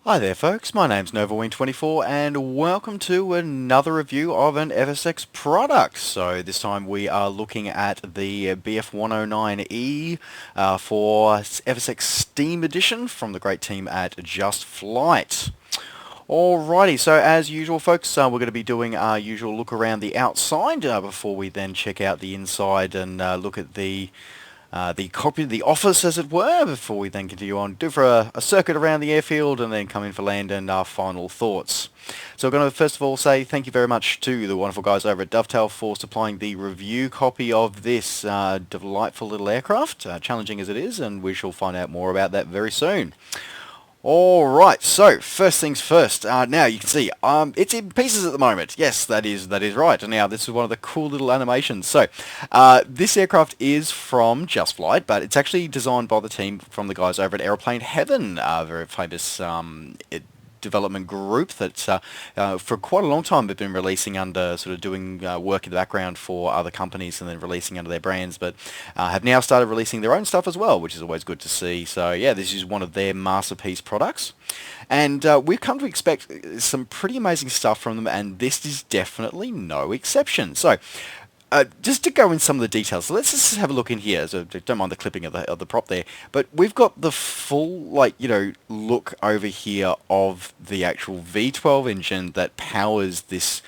Hi there folks, my name's NovaWing24 and welcome to another review of an FSX product. So this time we are looking at the BF109E for FSX Steam Edition from the great team at JustFlight. Alrighty, so as usual folks, we're going to be doing our usual look around the outside before we then check out the inside and look at the cockpit, the office as it were, before we then continue on, do for a circuit around the airfield and then come in for land and our final thoughts. So we're going to first of all say thank you very much to the wonderful guys over at Dovetail for supplying the review copy of this delightful little aircraft, challenging as it is, and we shall find out more about that very soon. Alright, so first things first, now you can see it's in pieces at the moment. Yes, that is right. And now this is one of the cool little animations. So this aircraft is from JustFlight, but it's actually designed by the team from the guys over at Aeroplane Heaven, a very famous development group that for quite a long time have been releasing under sort of doing work in the background for other companies and then releasing under their brands, but have now started releasing their own stuff as well, which is always good to see. So yeah, this is one of their masterpiece products, and we've come to expect some pretty amazing stuff from them, and this is definitely no exception. So just to go in some of the details, so let's just have a look in here. So don't mind the clipping of the prop there, but we've got the full look over here of the actual V12 engine that powers this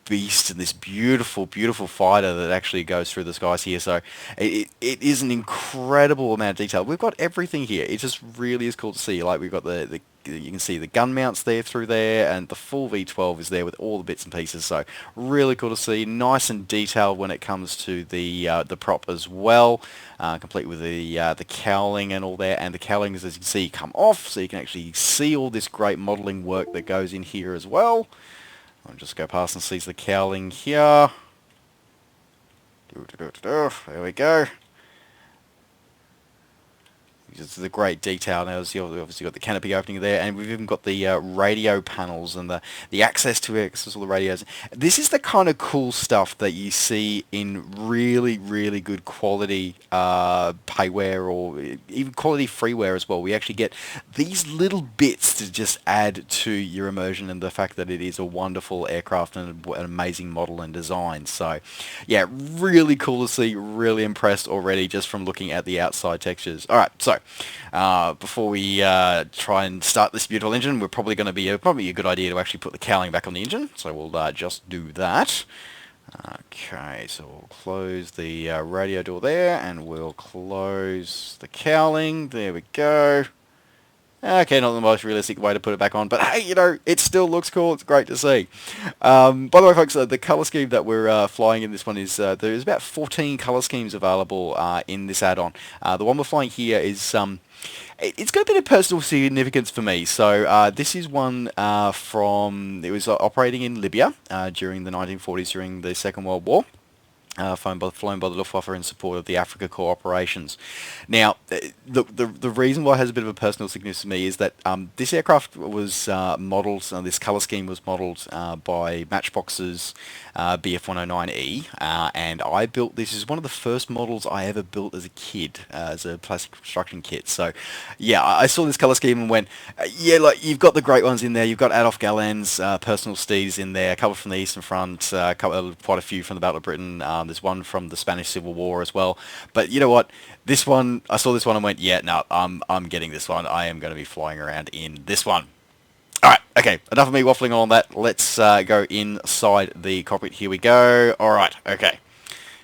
beast and this beautiful fighter that actually goes through the skies here. So it is an incredible amount of detail. We've got everything here. It just really is cool to see. Like we've got the you can see the gun mounts there through there, and the full V12 is there with all the bits and pieces. So really cool to see. Nice and detailed when it comes to the prop as well, complete with the cowling and all that. And the cowlings, as you can see, come off, so you can actually see all this great modelling work that goes in here as well. I'll just go past and see the cowling here. There we go. It's the great detail. Now, obviously got the canopy opening there, and we've even got the radio panels and the access to access all the radios. This is the kind of cool stuff that you see in really good quality payware or even quality freeware as well. We actually get these little bits to just add to your immersion and the fact that it is a wonderful aircraft and an amazing model and design. So yeah, really cool to see. Really impressed already just from looking at the outside textures. Alright, so before we try and start this beautiful engine, we're probably going to be probably a good idea to actually put the cowling back on the engine. So we'll just do that. Okay, so we'll close the radio door there, and we'll close the cowling. There we go. Okay, not the most realistic way to put it back on, but hey, it still looks cool. It's great to see. By the way, folks, the colour scheme that we're flying in this one is, there's about 14 colour schemes available in this add-on. The one we're flying here is, it's got a bit of personal significance for me. So this is one it was operating in Libya during the 1940s, during the Second World War. Flown by the Luftwaffe in support of the Africa Corps operations. Now, the reason why it has a bit of a personal significance to me is that this aircraft was modelled, this colour scheme was modelled by Matchbox's BF109E, and I built this. Is one of the first models I ever built as a kid, as a plastic construction kit. So, yeah, I saw this colour scheme and went, yeah, like you've got the great ones in there. You've got Adolf Galland's personal steeds in there, a couple from the Eastern Front, quite a few from the Battle of Britain. There's one from the Spanish Civil War as well. But you know what? This one, I saw this one and went, yeah, no, I'm getting this one. I am going to be flying around in this one. Alright, okay, enough of me waffling on that. Let's go inside the cockpit. Here we go. Alright, okay.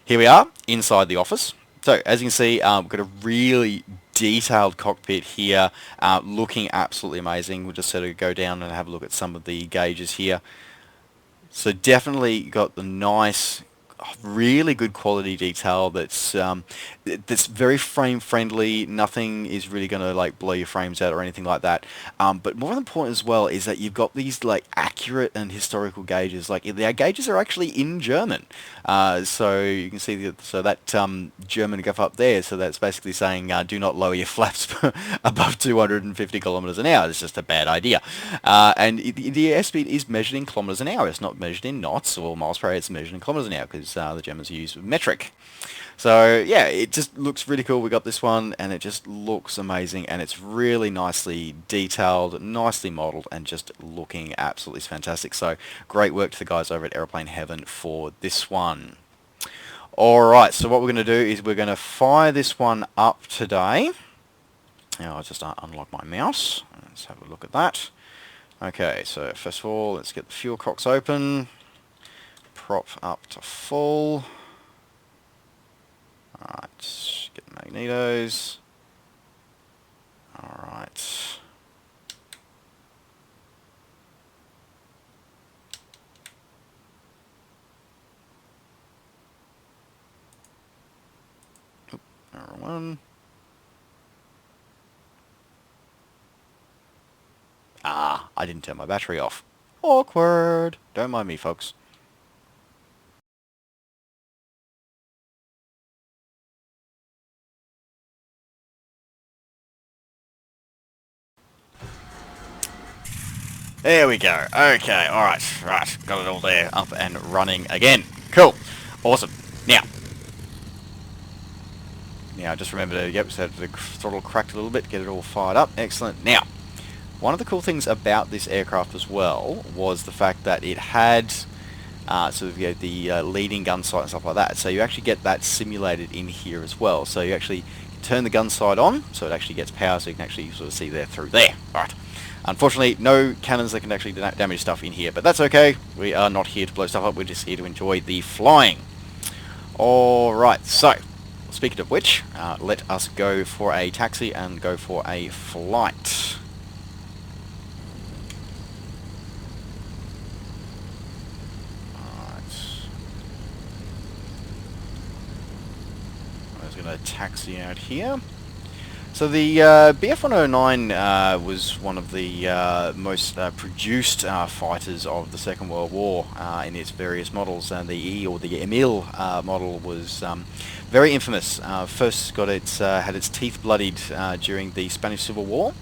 Here we are, inside the office. So, as you can see, we've got a really detailed cockpit here, looking absolutely amazing. We'll just sort of go down and have a look at some of the gauges here. So definitely got the nice, really good quality detail that's very frame friendly. Nothing is really going to blow your frames out or anything like that. But more important as well is that you've got these accurate and historical gauges. The gauges are actually in German, so you can see that German graph up there. So that's basically saying do not lower your flaps above 250 kilometers an hour. It's just a bad idea. And the airspeed is measured in kilometers an hour. It's not measured in knots or miles per hour. It's measured in kilometers an hour because the Germans use metric. So yeah, it just looks really cool. We got this one, and it just looks amazing, and it's really nicely detailed, nicely modeled, and just looking absolutely fantastic. So great work to the guys over at Aeroplane Heaven for this one. Alright, so what we're going to do is we're going to fire this one up today. Now I'll just unlock my mouse. Let's have a look at that. Okay, so first of all, let's get the fuel cocks open. Prop up to full. Alright, get the magnetos. Alright. Number one. Ah, I didn't turn my battery off. Awkward. Don't mind me, folks. There we go. Okay, alright, right. Got it all there, up and running again. Cool. Awesome. Now, just remember to, yep, so the throttle cracked a little bit, get it all fired up. Excellent. Now, one of the cool things about this aircraft as well was the fact that it had sort of the leading gun sight and stuff like that. So you actually get that simulated in here as well. So you actually turn the gun sight on, so it actually gets power, so you can actually sort of see there through there. Alright. Unfortunately, no cannons that can actually damage stuff in here, but that's okay. We are not here to blow stuff up, we're just here to enjoy the flying. Alright, so speaking of which, let us go for a taxi and go for a flight. Alright. I was going to taxi out here. So the BF109 was one of the most produced fighters of the Second World War in its various models. The E or the Emile model was very infamous. First got its had its teeth bloodied during the Spanish Civil War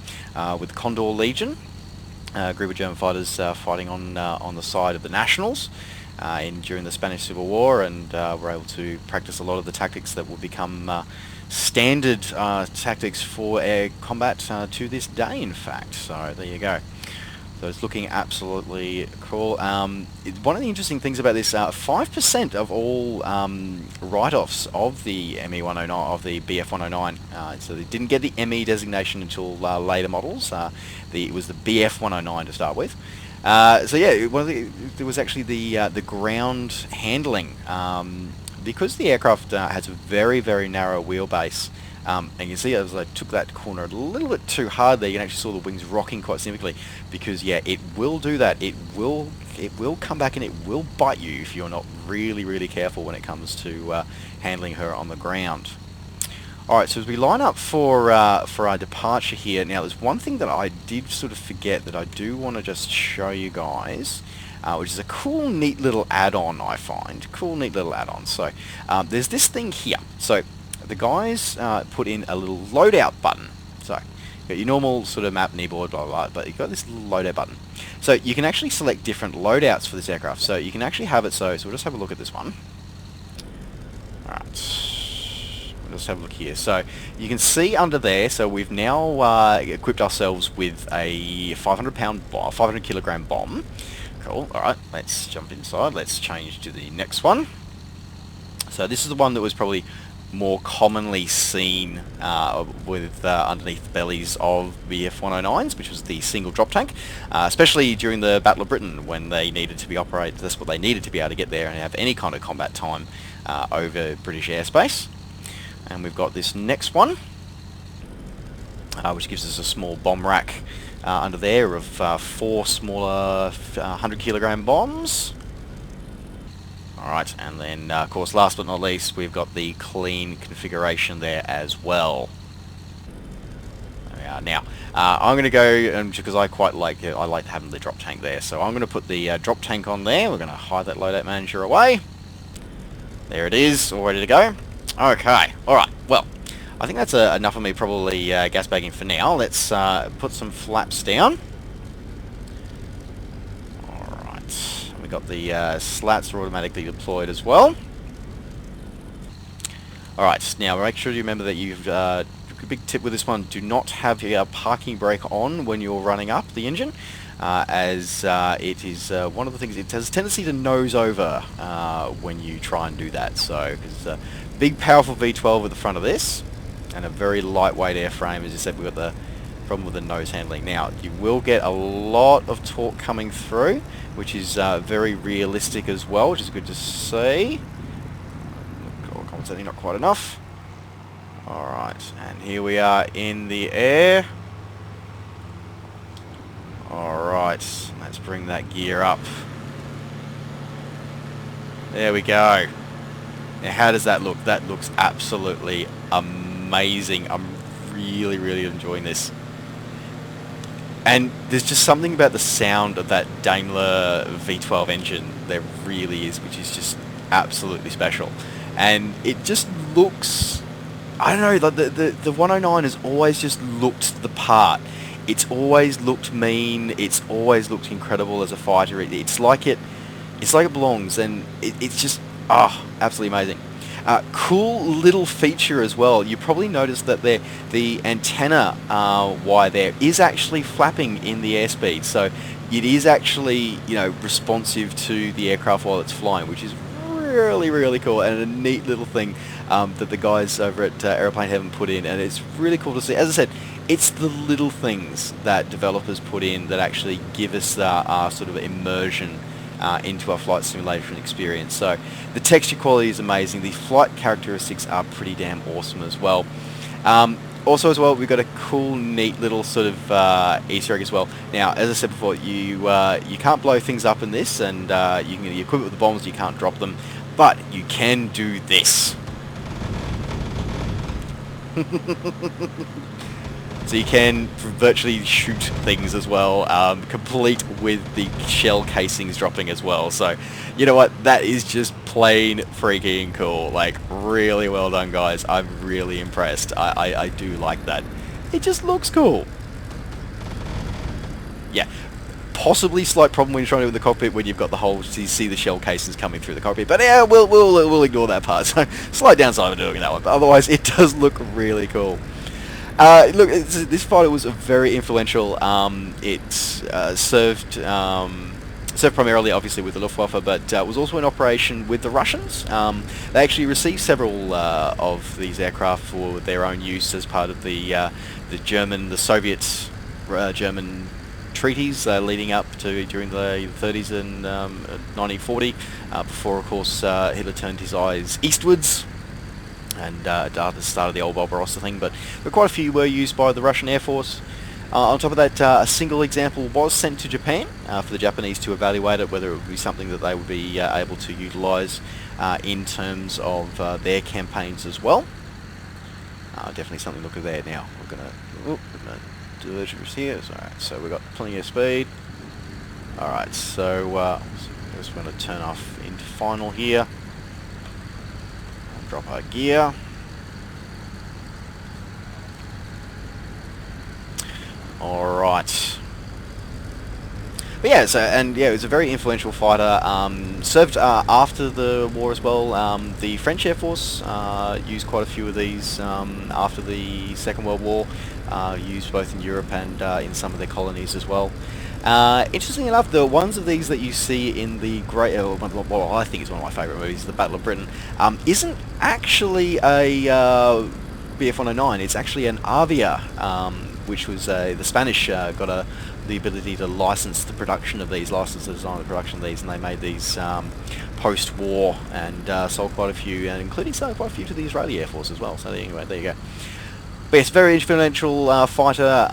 with Condor Legion, a group of German fighters fighting on the side of the Nationals during the Spanish Civil War, and were able to practice a lot of the tactics that would become standard tactics for air combat to this day, in fact. So there you go. So it's looking absolutely cool. One of the interesting things about this, 5% of all write-offs of the ME109, of the BF109, so they didn't get the ME designation until later models. It was the BF109 to start with. So yeah, there was actually the ground handling. Because the aircraft has a very, very narrow wheelbase, and you can see as I took that corner a little bit too hard there, you can actually saw the wings rocking quite significantly, because yeah, it will do that. It will come back and it will bite you if you're not really, really careful when it comes to handling her on the ground. Alright, so as we line up for our departure here, now there's one thing that I did sort of forget that I do want to just show you guys. Which is a cool, neat little add-on, I find. Cool, neat little add-on. So, there's this thing here. So, the guys put in a little loadout button. So, you've got your normal sort of map, kneeboard, blah, blah, blah, but you've got this little loadout button. So, you can actually select different loadouts for this aircraft. So, you can actually have it so we'll just have a look at this one. Alright. We'll just have a look here. So, you can see under there, so we've now equipped ourselves with a 500 kilogram bomb. Cool. Alright, let's jump inside. Let's change to the next one. So this is the one that was probably more commonly seen with underneath the bellies of BF109s, which was the single drop tank, especially during the Battle of Britain when they needed to be operated. That's what they needed to be able to get there and have any kind of combat time over British airspace. And we've got this next one, which gives us a small bomb rack under there of 4 smaller 100 kilogram bombs. Alright, and then of course last but not least we've got the clean configuration there as well. There we are. Now I'm going to go, because I quite like having the drop tank there, so I'm going to put the drop tank on there. We're going to hide that loadout manager away. There it is, all ready to go. Okay, alright, well, I think that's enough of me probably gas bagging for now. Let's put some flaps down. Alright, we got the slats are automatically deployed as well. Alright, now make sure you remember that you've, a big tip with this one, do not have your parking brake on when you're running up the engine, as it is one of the things, it has a tendency to nose over when you try and do that. So it's a big powerful V12 at the front of this, and a very lightweight airframe. As you said, we've got the problem with the nose handling. Now, you will get a lot of torque coming through, which is very realistic as well, which is good to see. Compensating not quite enough. Alright, and here we are in the air. Alright, let's bring that gear up. There we go. Now how does that look? That looks absolutely amazing. I'm really, really enjoying this. And there's just something about the sound of that Daimler V12 engine there really is, which is just absolutely special. And it just looks, I don't know, the 109 has always just looked the part. It's always looked mean. It's always looked incredible as a fighter. It's like it belongs, and it's just absolutely amazing. Cool little feature as well. You probably noticed that the antenna wire there is actually flapping in the airspeed, so it is actually, you know, responsive to the aircraft while it's flying, which is really, really cool, and a neat little thing that the guys over at Aeroplane Heaven put in, and it's really cool to see. As I said, it's the little things that developers put in that actually give us our sort of immersion into our flight simulation experience. So the texture quality is amazing. The flight characteristics are pretty damn awesome as well. Also as well, we've got a cool, neat little sort of Easter egg as well. Now, as I said before, you can't blow things up in this, and you can equip it with the bombs, you can't drop them, but you can do this. So you can virtually shoot things as well, complete with the shell casings dropping as well. So, you know what, that is just plain freaking cool. Like, really well done, guys. I'm really impressed. I do like that. It just looks cool. Yeah. Possibly slight problem when you're trying to do it in the cockpit when you've got the whole, so you see the shell casings coming through the cockpit. But yeah, we'll ignore that part. So, slight downside of doing that one. But otherwise, it does look really cool. Look, this fighter was very influential. It served primarily, obviously, with the Luftwaffe, but was also in operation with the Russians. They actually received several of these aircraft for their own use as part of the Soviet German treaties leading up to during the 30s and 1940. Before, of course, Hitler turned his eyes eastwards and started the old Barbarossa thing, but quite a few were used by the Russian Air Force. On top of that, a single example was sent to Japan for the Japanese to evaluate it, whether it would be something that they would be able to utilise in terms of their campaigns as well. Definitely something to look at there. Now, we're going to diverge here. So we've got plenty of speed. Alright, so just going to turn off into final here. Drop our gear. Alright. But yeah, it was a very influential fighter. Served after the war as well. The French Air Force used quite a few of these after the Second World War. Used both in Europe and in some of their colonies as well. Interestingly enough, the ones of these that you see in the great, well, I think it's one of my favourite movies, The Battle of Britain, isn't actually a BF109. It's actually an Avia, which was the Spanish got the ability to license the production of these, license the design of the production of these, and they made these post-war and sold quite a few, and including selling quite a few to the Israeli Air Force as well. So anyway, there you go. But yes, very influential fighter.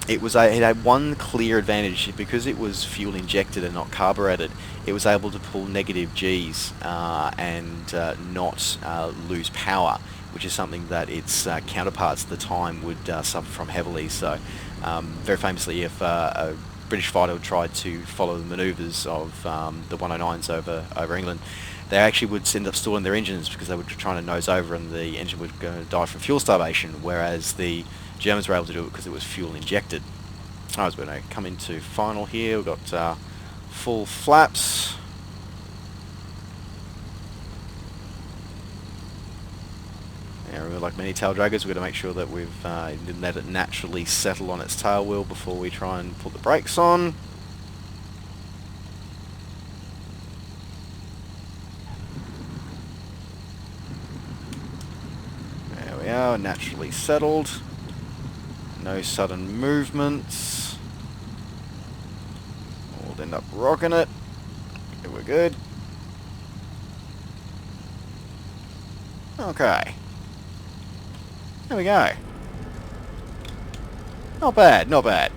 It had one clear advantage: because it was fuel injected and not carbureted, it was able to pull negative Gs and not lose power, which is something that its counterparts at the time would suffer from heavily. So, very famously, if a British fighter tried to follow the manoeuvres of the 109s over England, they actually would end up stalling their engines because they were trying to nose over and the engine would die from fuel starvation, whereas the Germans were able to do it because it was fuel injected. Alright, so we're going to come into final here. We've got full flaps. like many tail draggers, we've got to make sure that we've let it naturally settle on its tail wheel before we try and put the brakes on. There we are, naturally settled. No sudden movements. We'll end up rocking it. Okay, we're good. Okay. There we go. Not bad, not bad.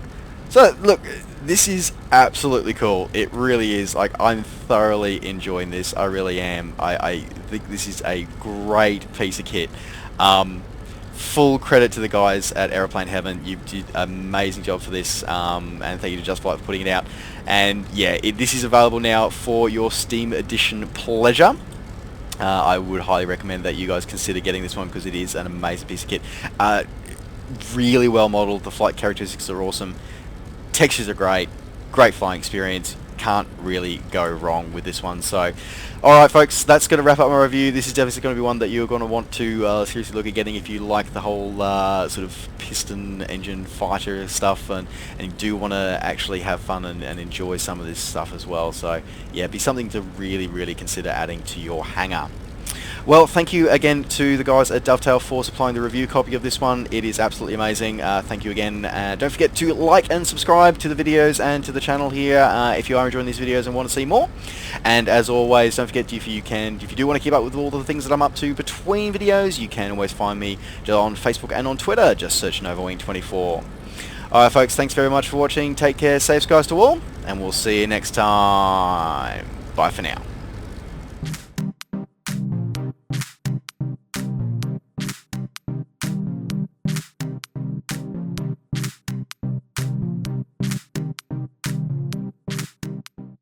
So, look, this is absolutely cool. It really is. Like, I'm thoroughly enjoying this. I really am. I think this is a great piece of kit. Full credit to the guys at Aeroplane Heaven. You did an amazing job for this, and thank you to JustFlight for putting it out. And yeah, this is available now for your Steam Edition pleasure. I would highly recommend that you guys consider getting this one because it is an amazing piece of kit. Really well modeled. The flight characteristics are awesome. Textures are great. Great flying experience. Can't really go wrong with this one. So, alright folks, that's going to wrap up my review. This is definitely going to be one that you're going to want to seriously look at getting if you like the whole sort of piston engine fighter stuff and you do want to actually have fun and enjoy some of this stuff as well. So yeah, it'd be something to really consider adding to your hangar. Well, thank you again to the guys at Dovetail for supplying the review copy of this one. It is absolutely amazing. Thank you again. Don't forget to like and subscribe to the videos and to the channel here if you are enjoying these videos and want to see more. And as always, don't forget if you do want to keep up with all the things that I'm up to between videos, you can always find me on Facebook and on Twitter. Just search NovaWing24. Alright folks, thanks very much for watching. Take care, safe skies to all, and we'll see you next time. Bye for now.